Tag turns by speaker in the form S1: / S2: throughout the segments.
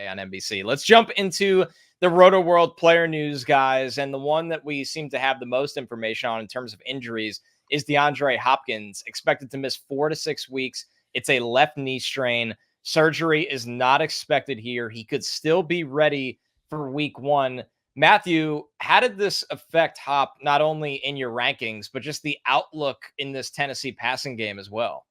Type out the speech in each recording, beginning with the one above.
S1: on NBC. Let's jump into the Roto World player news, guys. And the one that we seem to have the most information on in terms of injuries is DeAndre Hopkins, expected to miss 4 to 6 weeks. It's a left knee strain. Surgery is not expected here. He could still be ready for week 1. Matthew, how did this affect Hop, not only in your rankings, but just the outlook in this Tennessee passing game as well?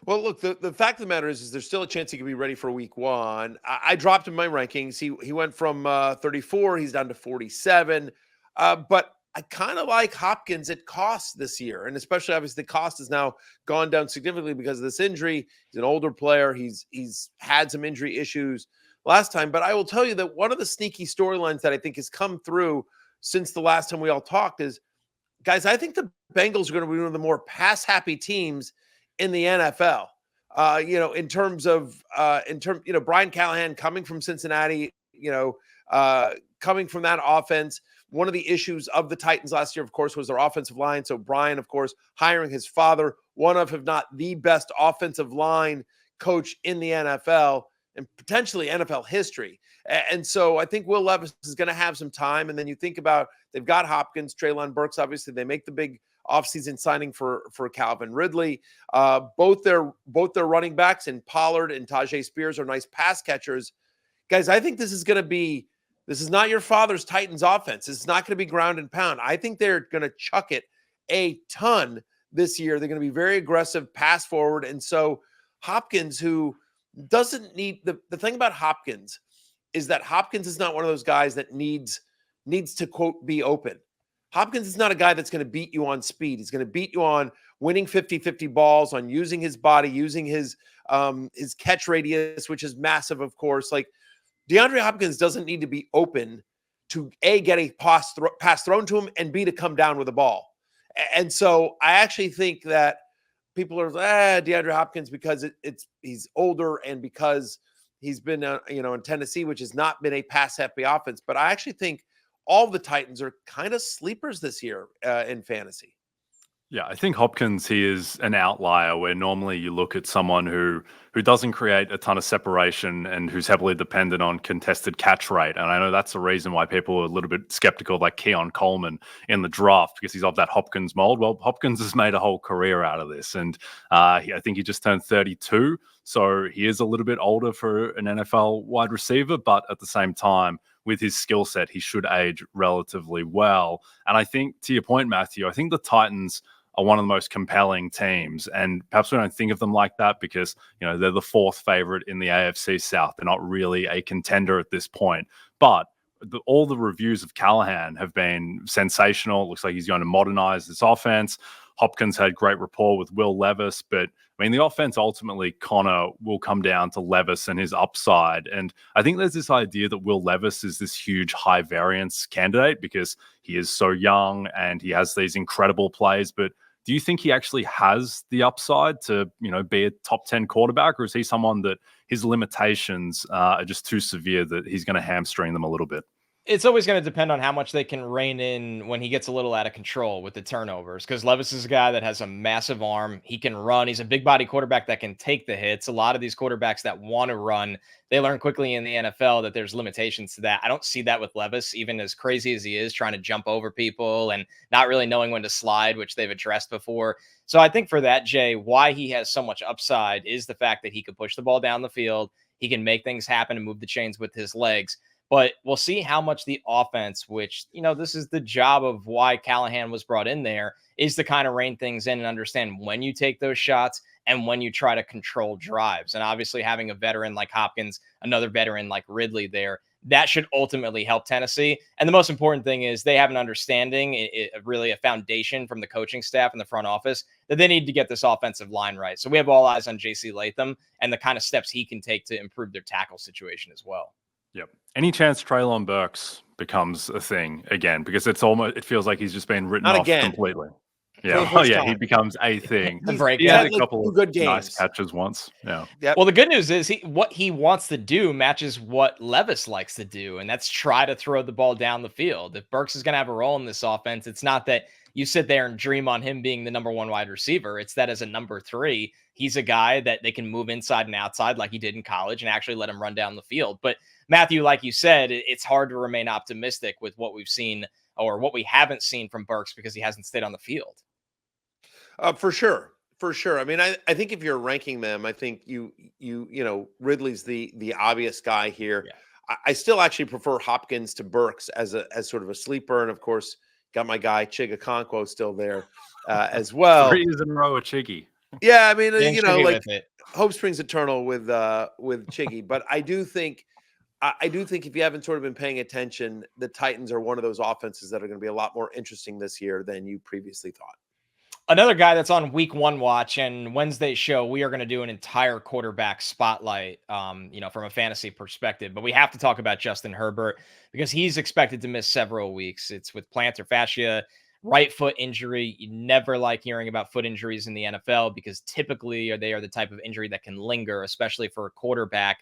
S2: Well, look, the fact of the matter is there's still a chance he could be ready for week 1. I dropped him in my rankings. He went from 34, he's down to 47. But I kind of like Hopkins at cost this year. And especially, obviously, the cost has now gone down significantly because of this injury. He's an older player. He's had some injury issues last time. But I will tell you that one of the sneaky storylines that I think has come through since the last time we all talked is, guys, I think the Bengals are going to be one of the more pass-happy teams in the NFL. In terms of Brian Callahan coming from Cincinnati, coming from that offense. One of the issues of the Titans last year, of course, was their offensive line. So Brian, of course, hiring his father, one of, if not the best offensive line coach in the NFL and potentially NFL history. And so I think Will Levis is going to have some time. And then you think about, they've got Hopkins, Treylon Burks, obviously they make the big offseason signing for Calvin Ridley. Both their running backs and Pollard and Tajay Spears are nice pass catchers. Guys, I think this is not your father's Titans offense. It's not going to be ground and pound. I think they're going to chuck it a ton this year. They're going to be very aggressive, pass forward. And so Hopkins, who doesn't need the thing about Hopkins is that Hopkins is not one of those guys that needs to, quote, be open. Hopkins is not a guy that's going to beat you on speed. He's going to beat you on winning 50-50 balls, on using his body, using his catch radius, which is massive, of course. Like, DeAndre Hopkins doesn't need to be open to, A, get a pass thrown to him, and B, to come down with the ball. And so I actually think that people are, DeAndre Hopkins, because he's older and because he's been, in Tennessee, which has not been a pass-happy offense. But I actually think all the Titans are kind of sleepers this year in fantasy.
S3: Yeah, I think Hopkins, he is an outlier where normally you look at someone who doesn't create a ton of separation and who's heavily dependent on contested catch rate. And I know that's the reason why people are a little bit skeptical like Keon Coleman in the draft, because he's of that Hopkins mold. Well, Hopkins has made a whole career out of this. And I think he just turned 32. So he is a little bit older for an NFL wide receiver, but at the same time, with his skill set, he should age relatively well. And I think, to your point, Matthew, I think the Titans are one of the most compelling teams. And perhaps we don't think of them like that because, they're the 4th favorite in the AFC South. They're not really a contender at this point. But all the reviews of Callahan have been sensational. It looks like he's going to modernize this offense. Hopkins had great rapport with Will Levis, but the offense ultimately, Connor, will come down to Levis and his upside. And I think there's this idea that Will Levis is this huge high variance candidate because he is so young and he has these incredible plays. But do you think he actually has the upside to, be a top 10 quarterback, or is he someone that his limitations are just too severe that he's going to hamstring them a little bit?
S1: It's always going to depend on how much they can rein in when he gets a little out of control with the turnovers, because Levis is a guy that has a massive arm. He can run. He's a big body quarterback that can take the hits. A lot of these quarterbacks that want to run, they learn quickly in the NFL that there's limitations to that. I don't see that with Levis, even as crazy as he is trying to jump over people and not really knowing when to slide, which they've addressed before. So I think for that, Jay, why he has so much upside is the fact that he could push the ball down the field. He can make things happen and move the chains with his legs. But we'll see how much the offense, which, this is the job of why Callahan was brought in there, is to kind of rein things in and understand when you take those shots and when you try to control drives. And obviously having a veteran like Hopkins, another veteran like Ridley there, that should ultimately help Tennessee. And the most important thing is they have an understanding, really a foundation from the coaching staff and the front office, that they need to get this offensive line right. So we have all eyes on J.C. Latham and the kind of steps he can take to improve their tackle situation as well.
S3: Yep. Any chance Treylon Burks becomes a thing again? Because it feels like he's just been written off completely. Yeah. He becomes a thing. He had a couple of good nice catches once. Yeah.
S1: Yep. Well, the good news is what he wants to do matches what Levis likes to do, and that's try to throw the ball down the field. If Burks is going to have a role in this offense, it's not that you sit there and dream on him being the number 1 wide receiver. It's that as a number 3, he's a guy that they can move inside and outside like he did in college and actually let him run down the field. But Matthew, like you said, it's hard to remain optimistic with what we've seen or what we haven't seen from Burks because he hasn't stayed on the field.
S2: For sure. For sure. I mean, I think if you're ranking them, I think you know, Ridley's the obvious guy here.
S1: Yeah.
S2: I still actually prefer Hopkins to Burks as sort of a sleeper. And of course, got my guy Chigakonkwo still there as well.
S3: 3 years in a row with Chiggy.
S2: Yeah, I mean,
S1: Dang,
S2: you know, like
S1: it.
S2: hope springs eternal with Chiggy. But I do think if you haven't sort of been paying attention, the Titans are one of those offenses that are going to be a lot more interesting this year than you previously thought.
S1: Another guy that's on week 1 watch, and Wednesday's show, we are going to do an entire quarterback spotlight, you know, from a fantasy perspective. But we have to talk about Justin Herbert because he's expected to miss several weeks. It's with plantar fascia, right foot injury. You never like hearing about foot injuries in the NFL because typically they are the type of injury that can linger, especially for a quarterback.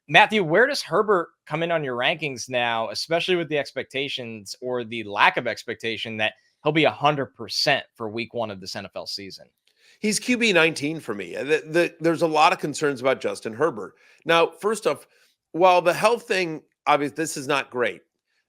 S1: Matthew, where does Herbert come in on your rankings now, especially with the expectations or the lack of expectation that he'll be 100% for week 1 of this NFL season?
S2: He's QB 19 for me. There's a lot of concerns about Justin Herbert. Now, first off, while the health thing, obviously, this is not great.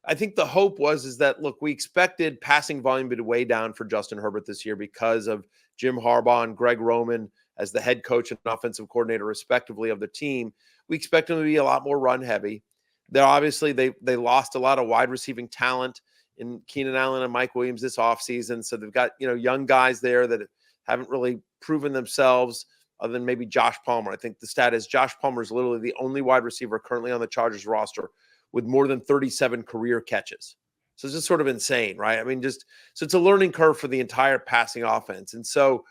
S2: I think the hope is that, look, we expected passing volume to be way down for Justin Herbert this year because of Jim Harbaugh and Greg Roman as the head coach and offensive coordinator, respectively, of the team. We expect him to be a lot more run heavy. They're obviously, they lost a lot of wide receiving talent in Keenan Allen and Mike Williams this offseason. So they've got, you know, young guys there that haven't really proven themselves other than maybe Josh Palmer. I think the stat is Josh Palmer is literally the only wide receiver currently on the Chargers roster with more than 37 career catches. So it's just sort of insane, right? I mean, so it's a learning curve for the entire passing offense. And so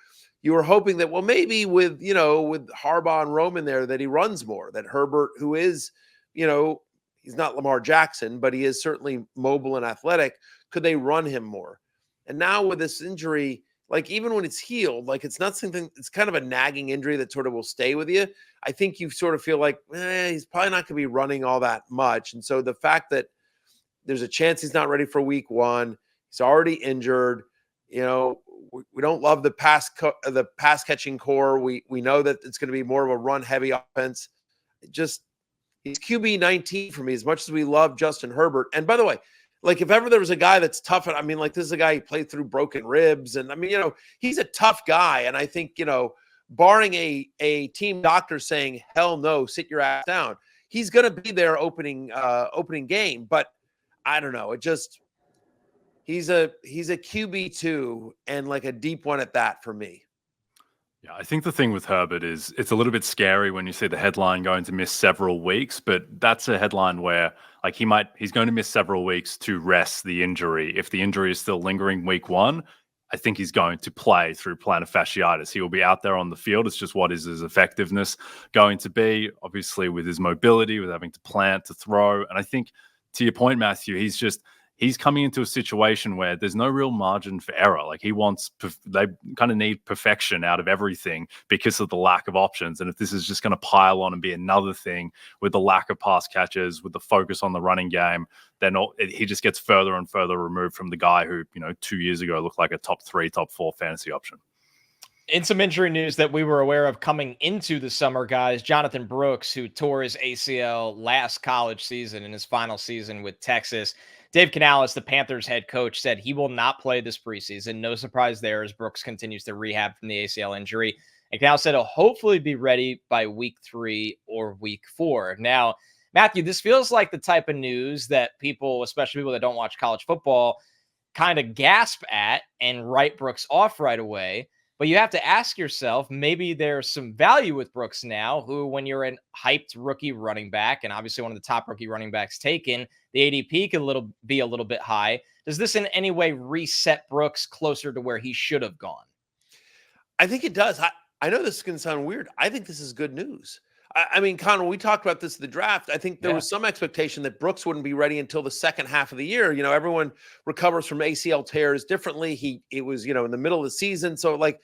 S2: you were hoping that, well, maybe with Harbaugh and Roman there, that he runs more, that Herbert, who is, you know, he's not Lamar Jackson, but he is certainly mobile and athletic. Could they run him more? And now with this injury, like even when it's healed, like it's not something, it's kind of a nagging injury that sort of will stay with you. I think you sort of feel like, he's probably not going to be running all that much. And so the fact that there's a chance he's not ready for week 1, he's already injured, you know, we don't love the pass catching core. We know that it's going to be more of a run heavy offense. He's QB 19 for me, as much as we love Justin Herbert. And by the way, like if ever there was a guy that's tough, I mean, like this is a guy who played through broken ribs. And I mean, you know, he's a tough guy. And I think, you know, barring a team doctor saying, hell no, sit your ass down, he's going to be there opening game. But I don't know. He's a QB2 and like a deep one at that for me.
S3: Yeah, I think the thing with Herbert is it's a little bit scary when you see the headline going to miss several weeks, but that's a headline where like he's going to miss several weeks to rest the injury. If the injury is still lingering week 1, I think he's going to play through plantar fasciitis. He will be out there on the field. It's just what is his effectiveness going to be, obviously with his mobility, with having to plant, to throw. And I think to your point, Matthew, he's coming into a situation where there's no real margin for error. Like they kind of need perfection out of everything because of the lack of options. And if this is just going to pile on and be another thing with the lack of pass catches, with the focus on the running game, then he just gets further and further removed from the guy who, you know, 2 years ago looked like a top 3, top 4 fantasy option.
S1: In some injury news that we were aware of coming into the summer, guys, Jonathan Brooks, who tore his ACL last college season in his final season with Texas. Dave Canales, the Panthers head coach, said he will not play this preseason. No surprise there as Brooks continues to rehab from the ACL injury. And Canales said he'll hopefully be ready by week 3 or week 4. Now, Matthew, this feels like the type of news that people, especially people that don't watch college football, kind of gasp at and write Brooks off right away. But you have to ask yourself, maybe there's some value with Brooks now, who, when you're a hyped rookie running back, and obviously one of the top rookie running backs taken, the ADP could be a little bit high. Does this in any way reset Brooks closer to where he should have gone?
S2: I think it does. I know this is going to sound weird. I think this is good news. I mean, Connor, we talked about this at the draft. I think there was some expectation that Brooks wouldn't be ready until the second half of the year. You know, everyone recovers from ACL tears differently. It was, you know, in the middle of the season. So like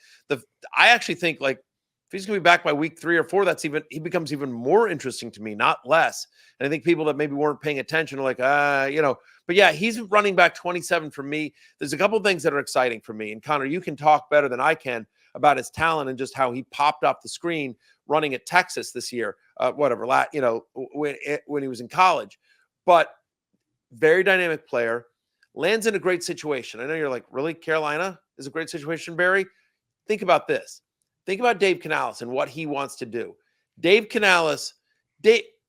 S2: I actually think like if he's going to be back by week 3 or 4, he becomes even more interesting to me, not less. And I think people that maybe weren't paying attention are like, but yeah, he's running back 27 for me. There's a couple of things that are exciting for me. And Connor, you can talk better than I can about his talent and just how he popped off the screen running at Texas this year, when he was in college. But very dynamic player, lands in a great situation. I know you're like, really? Carolina is a great situation, Barry? Think about this. Think about Dave Canales and what he wants to do. Dave Canales,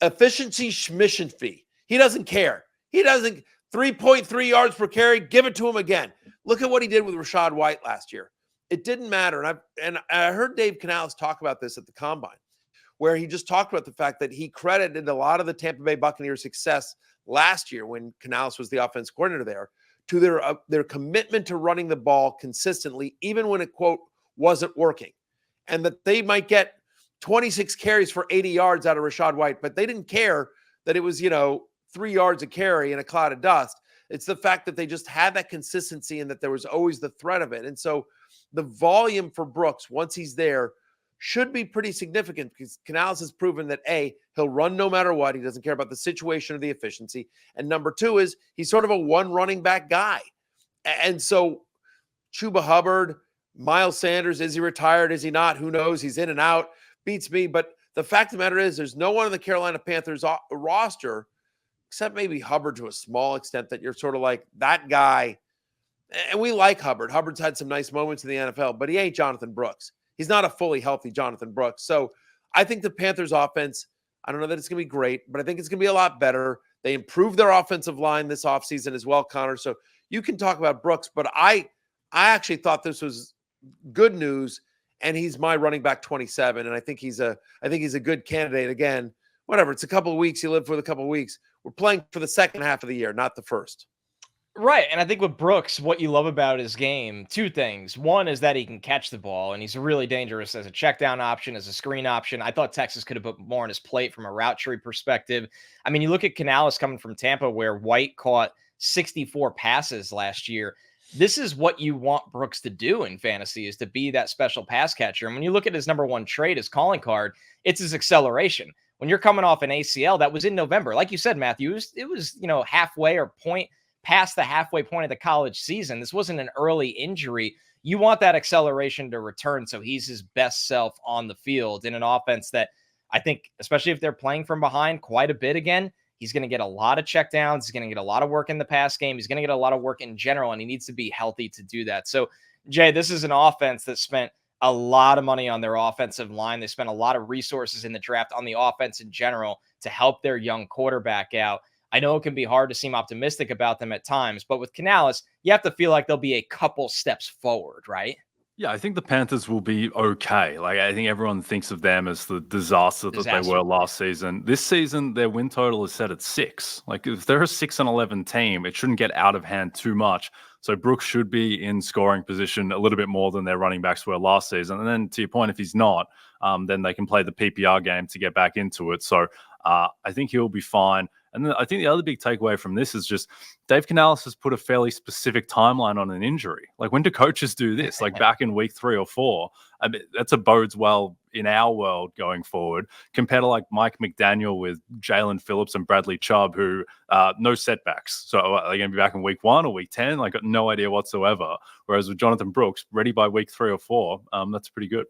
S2: efficiency schmission fee. He doesn't care. He doesn't 3.3 yards per carry. Give it to him again. Look at what he did with Rachaad White last year. It didn't matter. And I heard Dave Canales talk about this at the Combine, where he just talked about the fact that he credited a lot of the Tampa Bay Buccaneers' success last year when Canales was the offense coordinator there to their commitment to running the ball consistently, even when it, quote, wasn't working. And that they might get 26 carries for 80 yards out of Rachaad White, but they didn't care that it was, 3 yards a carry in a cloud of dust. It's the fact that they just had that consistency and that there was always the threat of it. And so the volume for Brooks, once he's there, should be pretty significant because Canales has proven that A, he'll run no matter what. He doesn't care about the situation or the efficiency. And number 2 is he's sort of a one running back guy. And so Chuba Hubbard, Miles Sanders, is he retired? Is he not? Who knows? He's in and out. Beats me. But the fact of the matter is there's no one on the Carolina Panthers roster, except maybe Hubbard to a small extent, that you're sort of like that guy. And we like Hubbard. Hubbard's had some nice moments in the NFL, but he ain't Jonathan Brooks. He's not a fully healthy Jonathan Brooks. So I think the Panthers offense, I don't know that it's going to be great, but I think it's going to be a lot better. They improved their offensive line this offseason as well, Connor. So you can talk about Brooks, but I actually thought this was good news, and he's my running back 27, and I think he's a good candidate. Again, whatever, it's a couple of weeks. You live for the couple of weeks. We're playing for the second half of the year, not the first.
S1: Right. And I think with Brooks, what you love about his game, 2 things. One is that he can catch the ball, and he's really dangerous as a check down option, as a screen option. I thought Texas could have put more on his plate from a route tree perspective. I mean, you look at Canales coming from Tampa, where White caught 64 passes last year. This is what you want Brooks to do in fantasy, is to be that special pass catcher. And when you look at his number 1 trait, his calling card, it's his acceleration. When you're coming off an ACL, that was in November. Like you said, Matthew, it was halfway or point past the halfway point of the college season. This wasn't an early injury. You want that acceleration to return so he's his best self on the field in an offense that I think, especially if they're playing from behind quite a bit again, he's going to get a lot of checkdowns. He's going to get a lot of work in the pass game. He's going to get a lot of work in general, and he needs to be healthy to do that. So, Jay, this is an offense that spent a lot of money on their offensive line. They spent a lot of resources in the draft on the offense in general to help their young quarterback out. I know it can be hard to seem optimistic about them at times, but with Canales, you have to feel like they'll be a couple steps forward, right?
S3: Yeah, I think the Panthers will be okay. Like, I think everyone thinks of them as the disaster that they were last season. This season, their win total is set at 6. Like, if they're a 6-11 team, it shouldn't get out of hand too much. So Brooks should be in scoring position a little bit more than their running backs were last season. And then to your point, if he's not, then they can play the PPR game to get back into it. So I think he'll be fine. And then I think the other big takeaway from this is just Dave Canales has put a fairly specific timeline on an injury. Like, when do coaches do this? Like back in week 3 or 4? I mean, that's a bodes well in our world going forward compared to like Mike McDaniel with Jalen Phillips and Bradley Chubb, who no setbacks. So are they going to be back in week 1 or week 10? Like, got no idea whatsoever. Whereas with Jonathan Brooks, ready by week 3 or 4, that's pretty good.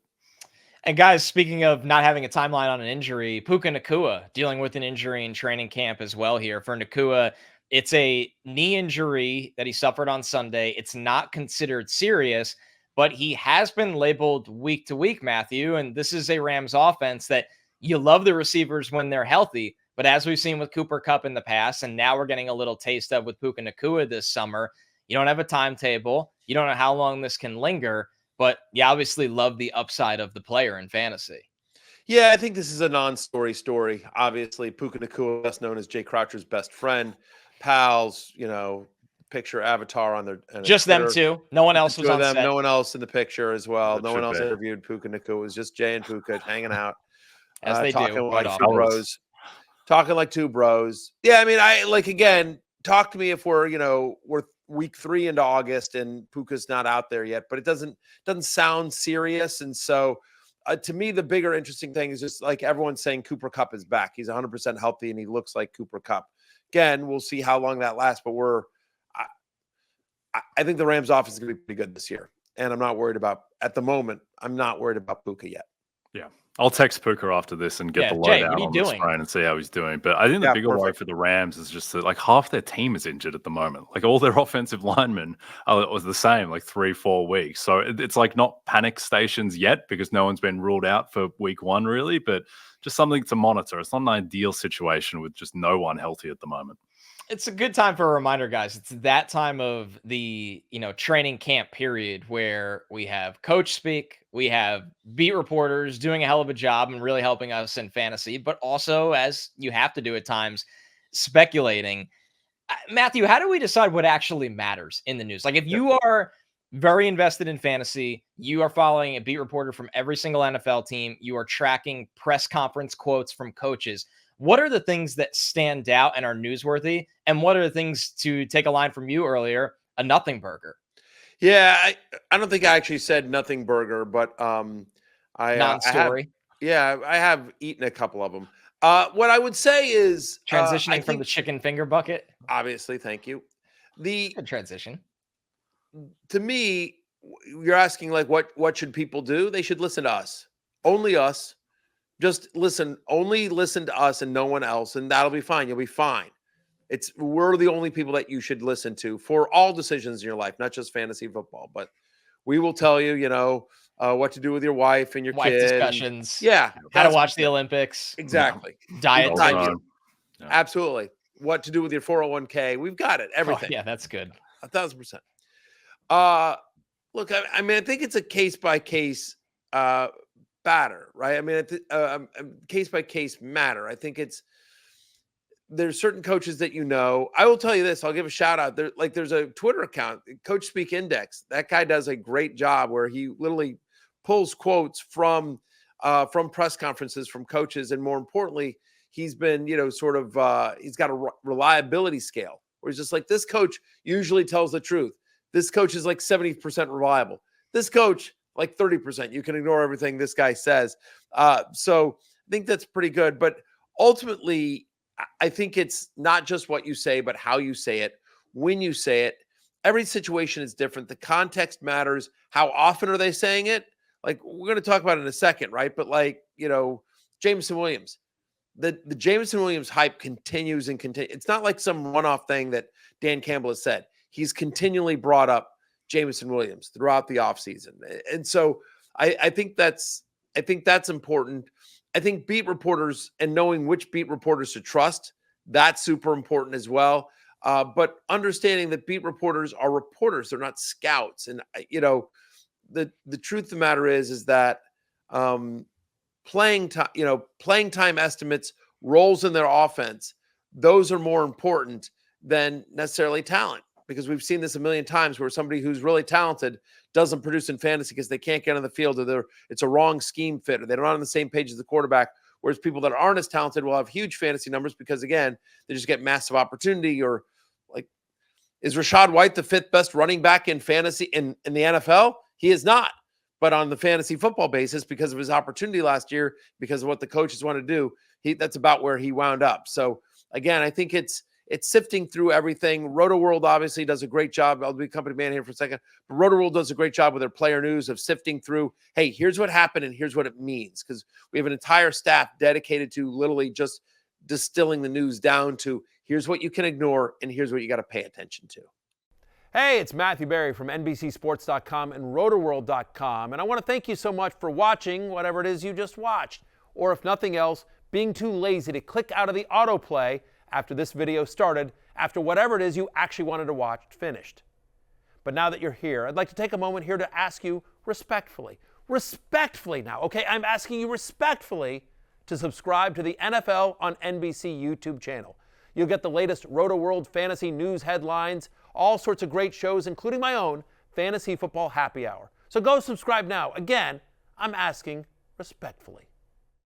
S1: And guys, speaking of not having a timeline on an injury, Puka Nacua dealing with an injury in training camp as well here. For Nacua, it's a knee injury that he suffered on Sunday. It's not considered serious, but he has been labeled week to week, Matthew. And this is a Rams offense that you love the receivers when they're healthy. But as we've seen with Cooper Kupp in the past, and now we're getting a little taste of with Puka Nacua this summer, you don't have a timetable. You don't know how long this can linger. But you obviously love the upside of the player in fantasy.
S2: Yeah, I think this is a non-story story. Obviously, Puka Nacua, best known as Jay Croucher's best friend, pals, picture avatar on their.
S1: Just them two. No one else was on set.
S2: No one else in the picture as well. No one else interviewed Puka Nacua. It was just Jay and Puka hanging out.
S1: As they
S2: talking
S1: do.
S2: Like two bros. Talking like two bros. Yeah, I mean, again, talk to me if we're week 3 into August and Puka's not out there yet, but it doesn't sound serious. And so to me, the bigger interesting thing is just like everyone's saying Cooper Kupp is back. He's 100% healthy and he looks like Cooper Kupp. Again, we'll see how long that lasts, but I think the Rams offense is going to be pretty good this year. And I'm not worried about, at the moment, I'm not worried about Puka yet.
S3: Yeah. I'll text Puka after this and get the lowdown on the sprain and see how he's doing. But I think the bigger worry for the Rams is just that like half their team is injured at the moment. Like all their offensive linemen was the same, like 3-4 weeks. So it's like not panic stations yet because no one's been ruled out for week 1 really, but just something to monitor. It's not an ideal situation with just no one healthy at the moment.
S1: It's a good time for a reminder, guys. It's that time of the, training camp period where we have coach speak, we have beat reporters doing a hell of a job and really helping us in fantasy, but also, as you have to do at times, speculating. Matthew, how do we decide what actually matters in the news? Like if you are very invested in fantasy, you are following a beat reporter from every single NFL team, you are tracking press conference quotes from coaches. What are the things that stand out and are newsworthy? And what are the things, to take a line from you earlier, a nothing burger?
S2: Yeah, I don't think I actually said nothing burger, but
S1: non-story.
S2: I have eaten a couple of them. What I would say is
S1: transitioning from the chicken finger bucket.
S2: Obviously, thank you.
S1: Good transition.
S2: To me, you're asking like what should people do? They should listen to us. Only us. Just only listen to us and no one else, and that'll be fine. You'll be fine. We're the only people that you should listen to for all decisions in your life, not just fantasy football, but we will tell you, what to do with your wife and your
S1: wife
S2: kid.
S1: Discussions.
S2: How
S1: to watch the Olympics.
S2: Exactly.
S1: Diet.
S2: Absolutely. What to do with your 401k. We've got it. Everything.
S1: Yeah, that's good.
S2: 1,000%. Look, I mean, I think it's a case-by-case batter, right? I mean, case-by-case matter. I think there's certain coaches that I will tell you this. I'll give a shout out. There's a Twitter account, Coach Speak Index. That guy does a great job where he literally pulls quotes from press conferences from coaches, and more importantly, he's been he's got a reliability scale where he's just like, this coach usually tells the truth. This coach is like 70% reliable. This coach like 30%. You can ignore everything this guy says. So I think that's pretty good. But ultimately, I think it's not just what you say, but how you say it, when you say it. Every situation is different. The context matters. How often are they saying it? Like we're going to talk about it in a second, right? But Jameson Williams, the Jameson Williams hype continues and continues. It's not like some one-off thing that Dan Campbell has said. He's continually brought up Jameson Williams throughout the offseason. And so I think that's important. I think beat reporters and knowing which beat reporters to trust, that's super important as well. But understanding that beat reporters are reporters, they're not scouts. And, the truth of the matter is that playing time estimates, roles in their offense, those are more important than necessarily talent. Because we've seen this a million times where somebody who's really talented doesn't produce in fantasy because they can't get on the field, or it's a wrong scheme fit, or they're not on the same page as the quarterback. Whereas people that aren't as talented will have huge fantasy numbers because, again, they just get massive opportunity. Or like, is Rachaad White the 5th best running back in fantasy in the NFL? He is not. But on the fantasy football basis, because of his opportunity last year, because of what the coaches want to do, that's about where he wound up. So, again, I think it's sifting through everything. RotoWorld obviously does a great job. I'll be company man here for a second. But RotoWorld does a great job with their player news of sifting through, hey, here's what happened and here's what it means. Because we have an entire staff dedicated to literally just distilling the news down to here's what you can ignore and here's what you got to pay attention to.
S4: Hey, it's Matthew Berry from NBCSports.com and RotoWorld.com. And I want to thank you so much for watching whatever it is you just watched. Or if nothing else, being too lazy to click out of the autoplay after this video started, after whatever it is you actually wanted to watch finished. But now that you're here, I'd like to take a moment here to ask you respectfully now, okay? I'm asking you respectfully to subscribe to the NFL on NBC YouTube channel. You'll get the latest RotoWorld fantasy news headlines, all sorts of great shows, including my own Fantasy Football Happy Hour. So go subscribe now. Again, I'm asking respectfully.